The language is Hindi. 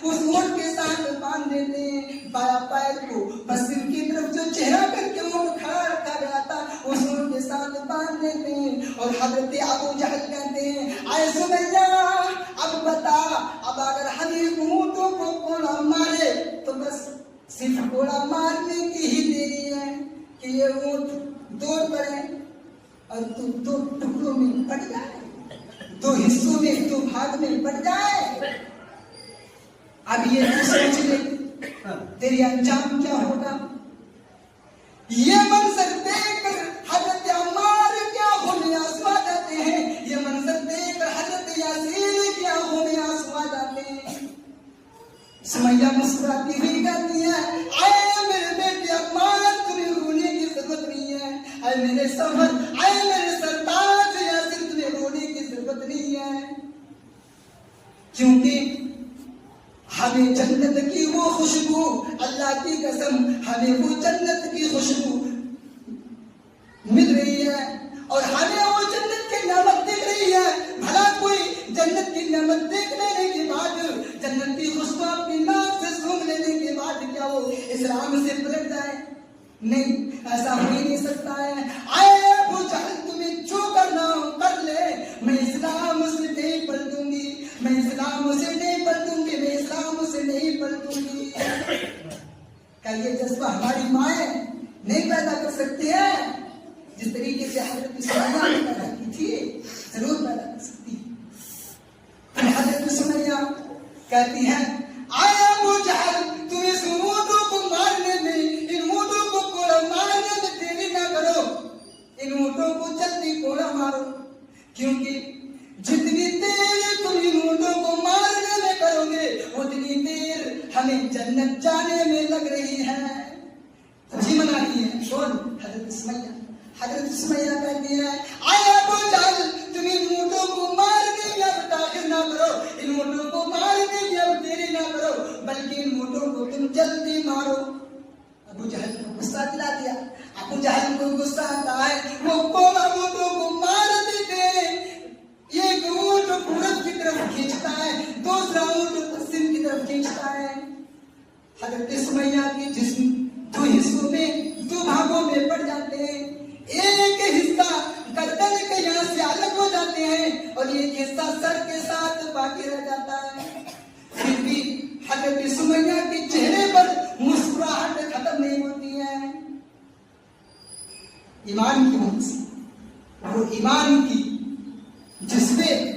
उस ऊँट के साथ बांध देते हैं बाया पैर को पश्चिम की तरफ, जो चेहरा करके ऊँट खड़ा रखा गया था उस ऊँट के साथ बांध देते हैं। और हजरत अबू जहल कहते हैं, आए सुमैया अब बता, अब अगर हम ऊँटों को कोड़ा मारे तो बस सिर्फ कोड़ा मारने की ही देरी है कि ये ऊँट दौड़ पड़े और तू दो टुकड़ों में पड़ जाए, दो हिस्सों में, दो भाग में पड़ जाए। अब ये तू सोच ले तेरी अंजाम क्या होगा। ये मंजर देखकर हजरत अम्मार क्या होने आंसू आ जाते हैं, ये मंजर देखकर हजरत यासीर क्या होने आंसू आ जाते हैं। सुमैया मुस्कुराती हुई कहती है, आए मेरे बेटे अम्मार, तुम्हें रोने की जरूरत नहीं है। आए मेरे सफर, आए मेरे सरताज यासीर, तुम्हें रोने की जरूरत नहीं है, क्योंकि हमें जन्नत की वो खुशबू, अल्लाह की कसम हमें वो जन्नत की खुशबू मिल रही है और हमें वो जन्नत की नेमत दिख रही है। भला कोई जन्नत की नेमत देख लेने के बाद, जन्नत की खुशबू अपनी नाक से सूंघ लेने के बाद क्या वो इस्लाम से पलट जाए? नहीं, ऐसा हो ही नहीं सकता है। आए अबू जहल, तुम्हें जो करना हो कर ले, मैं इस्लाम से नहीं पलटूंगी, मैं इस्लाम से नहीं पलटूंगी, मैं इस्लाम से नहीं पलटूंगी। क्या ये जज्बा हमारी माएं नहीं पैदा कर सकती है? जिस तरीके से हजरत सुमैया ने पैदा की थी, जरूर पैदा कर सकती है। हजरत सुमैया कहती है, आया अबू जहल, तुम इस ऊँटों को मारने में, इन ऊँटों को कोड़ा मारने में देरी ना करो, इन ऊँटों को जल्दी कोड़ा मारो, क्योंकि जितनी देर तुम इन ऊँटों को मारने में करोगे उतनी देर हमें जन्नत जाने में लग रही है। जी मना रही है कौन? हजरत सुमैया। हजरत सुमैया कहती है, आया अबू जहल, तुम इन ऊँटों को मारने में अब ताखिर ना करो, इन ऊँटों को मारने में अब देरी ना करो, बल्कि इन ऊँटों को तुम जल्दी मारो। अबू जहल को गुस्सा दिला दिया। अबू जहल को गुस्सा आता है, वो कोड़ा ऊँटों को मार देते, एक ऊँट पूरब की तरफ खींचता है, दूसरा ऊँट पश्चिम की तरफ खींचता है। हजरत सुमैया के जिस्म दो हिस्सों में, दो भागों में पड़ जाते हैं। एक हिस्सा गर्दन के यहाँ से अलग हो जाते हैं और एक हिस्सा सर के साथ बाकी रह जाता है। फिर भी हजरत सुमैया के चेहरे पर मुस्कुराहट खत्म नहीं होती है। ईमान की वजह से, वो ईमान की जिसमें